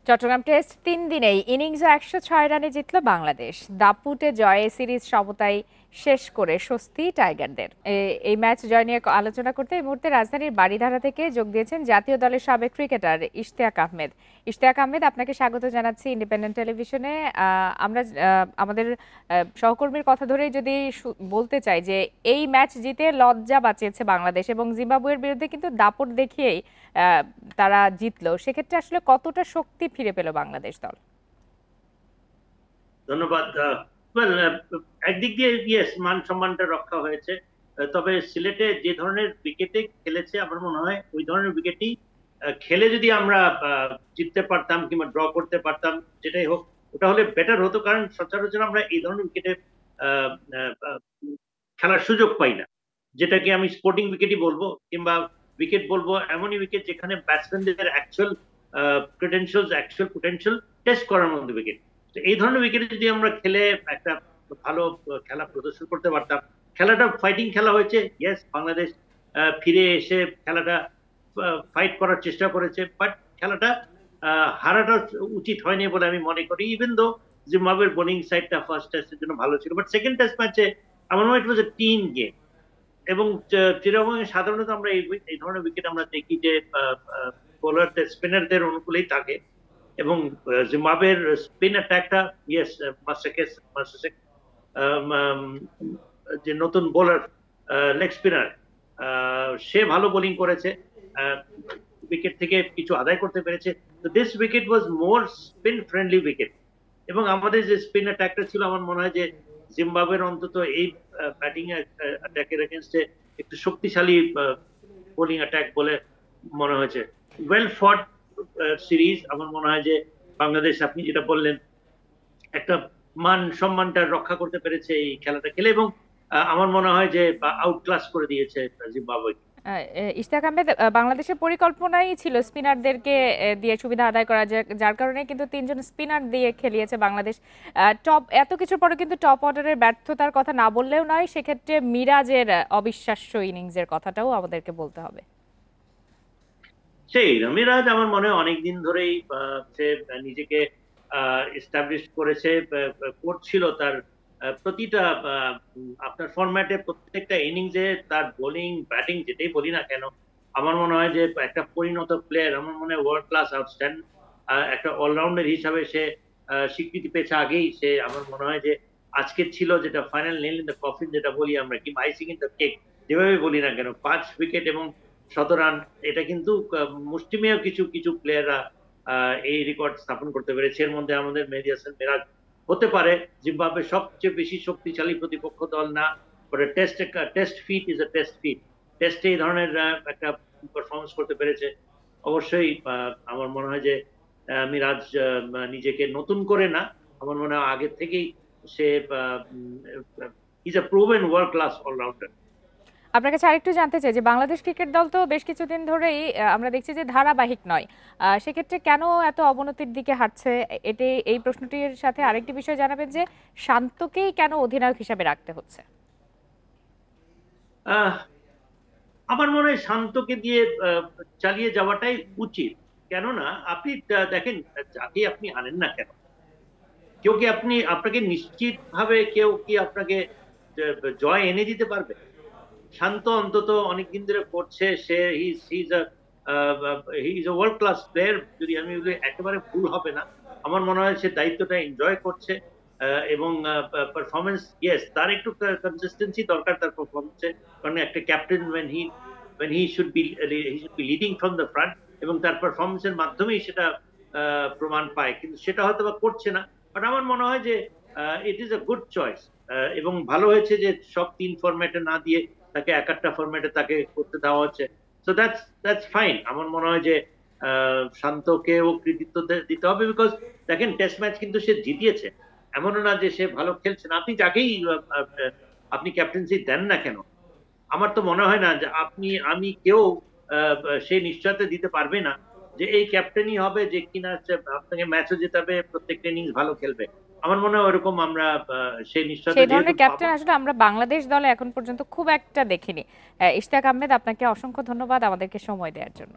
Chittagong test ৩ দিনেই ইনিংসে ১০৬ রানে জিতল বাংলাদেশ। দাপুটে জয়ে সিরিজ সমতায় শেষ করে স্বস্তি টাইগারদের। এই ম্যাচ জয় নিয়ে আলোচনা করতে এই মুহূর্তে রাজধানীর বারিধারা থেকে যোগ দিয়েছেন জাতীয় দলের সাবেক ক্রিকেটার ইশতিয়াক আহমেদ। ইশতিয়াক আহমেদ, আপনাকে স্বাগত জানাচ্ছি ইন্ডিপেন্ডেন্ট টেলিভিশনে। আমরা আমাদের সহকর্মীর কথা ধরেই যদি বলতে চাই যে এই ম্যাচ জিতে লজ্জা বাঁচিয়েছে বাংলাদেশ এবং জিম্বাবুয়ের বিরুদ্ধে কিন্তু দাপট দেখিয়েই তারা জিতলো, সেক্ষেত্রে আসলে কতটা শক্তি ফিরে পেল বাংলাদেশ দল? ধন্যবাদ। একদিক দিয়ে ইয়েস, মান সম্মানটা রক্ষা হয়েছে। তবে সিলেটে যে ধরনের উইকেটে খেলেছে আমার মনে হয় ওই ধরনের উইকেটই খেলে যদি আমরা জিততে পারতাম কিংবা ড্র করতে পারতাম, যেটাই হোক ওটা হলে বেটার হতো, কারণ সচরাচর আমরা এই ধরনের উইকেটে খেলার সুযোগ পাই না, যেটাকে আমি স্পোর্টিং উইকেটই বলবো কিংবা উইকেট বলবো, এমনই উইকেট যেখানে ব্যাটসম্যানদের actual credentials, actual potential test করার মধ্যে উইকেট। তো এই ধরনের উইকেটে যদি আমরা খেলে একটা ভালো খেলা প্রদর্শন করতে পারতাম। খেলাটা ফাইটিং খেলা হয়েছে, ইয়েস, বাংলাদেশ ফিরে এসে খেলাটা ফাইট করার চেষ্টা করেছে, বাট খেলাটা হারাটা উচিত হয়নি বলে আমি মনে করি। ইভেন দো জিম্বাবুয়ের বোলিং সাইডটা ফার্স্ট টেস্টের জন্য ভালো ছিল, বাট সেকেন্ড টেস্ট ম্যাচে আমার মনে হয় ইট ওয়াজ এ টিম গেম। এবং সাধারণত আমরা এই ধরনের উইকেট আমরা দেখি যে বোলারদের, স্পিনারদের অনুকূলেই থাকে এবং জিম্বাবুয়ের স্পিন অ্যাটাকটা, ইয়েস, মাস্টারশেক যে নতুন বোলার লেগ স্পিনার, সে ভালো বোলিং করেছে, উইকেট থেকে কিছু আদায় করতে পেরেছে। তো this wicket was more spin friendly wicket. এবং আমাদের যে স্পিন অ্যাটাকটা ছিল, আমার মনে হয় যে জিম্বাবুয়ের অন্তত এই ব্যাটিং অ্যাটাকের এগেইনস্টে একটু শক্তিশালী বোলিং অ্যাটাক বলে মনে হয়েছে। ওয়েল ফট সিরিজ। আমার মনে হয় যে বাংলাদেশ, আপনি যেটা বললেন, একটা মান সম্মানটা রক্ষা করতে পেরেছে এই খেলাটা খেলে, এবং আমার মনে হয় যে আউট ক্লাস করে দিয়েছে জিম্বাবুয়ে। ইশতিয়াক আহমেদ, বাংলাদেশের পরিকল্পনাই ছিল স্পিনারদেরকে দিয়ে সুবিধা আদায় করা, যার কারণে কিন্তু ৩ জন স্পিনার দিয়ে খেলিয়েছে বাংলাদেশ। এত কিছুর পরে কিন্তু টপ অর্ডারের ব্যর্থতার কথা না বললেও নয়, সেক্ষেত্রে মিরাজের অবিশ্বাস্য ইনিংসের কথাটাও আমাদেরকে বলতে হবে। সেই মিরাজ আমার মনে হয় অনেকদিন ধরেই সে নিজেকে এস্টাবলিশ করেছে, করছিল তার প্রতিটা আপনার ফরম্যাটে, প্রত্যেকটা ইনিংসে তার বোলিং ব্যাটিং যেটাই বলি না কেন, আমার মনে হয় যে একটা পরিণত প্লেয়ার। আমার মনে হয় ওয়ার্ল্ড ক্লাস, আউটস্ট্যান্ডিং একটা অলরাউন্ডার হিসাবে সে স্বীকৃতি পেয়েছে আগেই। সে আমার মনে হয় যে আজকে ছিল যেটা final nail in the coffin যেটা বলি আমরা, কি আইসিং ইন দ্য কেক যেভাবে বলি না কেন, 5 উইকেট এবং 100 রান, এটা কিন্তু মুষ্টিমেয় কিছু কিছু প্লেয়াররা এই রেকর্ড স্থাপন করতে পেরেছে। এর মধ্যে আমাদের মেহেদী হাসান মিরাজ হতে পারে জিম্বাবুয়ের সবচেয়ে বেশি শক্তিশালী প্রতিপক্ষ দল না, test fit is a test fit. টেস্টে এই ধরনের একটা পারফরমেন্স করতে পেরেছে। অবশ্যই আমার মনে হয় যে মিরাজ নিজেকে নতুন করে না, আমার মনে হয় আগের থেকেই সে is a proven world class allrounder. আপনার কাছে আরেকটু জানতে চাই যে বাংলাদেশ ক্রিকেট দল তো বেশ কিছুদিন ধরেই আমরা দেখছি যে ধারাবাহিক নয়, সেক্ষেত্রে কেন এত অবনতির দিকে হাঁটছে? এই প্রশ্নটির সাথে আরেকটি বিষয় জানাবেন যে শান্তকেই কেন অধিনায়ক হিসাবে রাখতে হচ্ছে? আমার মনে হয় শান্তকে দিয়ে চালিয়ে যাওয়াটাই উচিত। কেননা আপনি দেখেন, যাকে আপনি আনেন না কেন, কেউ কি আপনাকে নিশ্চিত ভাবে কেউ কি আপনাকে জয় এনে দিতে পারবে? শান্ত অন্তত অনেকদিন ধরে করছে, সে he is a world class player. যদি আমি একেবারে ভুল হবে না, আমার মনে হয় সে দায়িত্বটা এনজয় করছে এবং পারফরমেন্স, ইয়েস, তার একটু কনসিস্টেন্সি দরকার তার পারফরমেন্সে, কারণ একটা captain when he should be leading from the front, এবং তার পারফরমেন্সের মাধ্যমেই সেটা প্রমাণ পায়, কিন্তু সেটা হয়তো বা করছে না। বাট আমার মনে হয় যে it is a good choice, এবং ভালো হয়েছে যে সব 3 ফরম্যাটে না দিয়ে তাকে একটা ফরম্যাটে তাকে করতে দেওয়া হচ্ছে। So that's fine. আমার মনে হয় যে শান্তকেও কৃতিত্ব দিতে হবে, বিকজ দেখেন টেস্ট ম্যাচ কিন্তু সে জিতিয়েছে, এমনও না যে সে ভালো খেলছে না। আপনি যাকেই আপনি ক্যাপ্টেন্সি দেন না কেন, আমার তো মনে হয় না যে আমি কেউ সে নিশ্চয়তা দিতে পারবে না যে এই ক্যাপ্টেনই হবে যে কিনা আপনাকে ম্যাচও জেতাবে, প্রত্যেকটা ইনিংস ভালো খেলবে। আমার মনে হয় ওরকম আমরা সেই নিশ্চয়তা, সেই ধরনের ক্যাপ্টেন আসলে আমরা বাংলাদেশ দলে এখন পর্যন্ত খুব একটা দেখিনি। ইশতিয়াক আহমেদ, আপনাকে অসংখ্য ধন্যবাদ আমাদেরকে সময় দেওয়ার জন্য।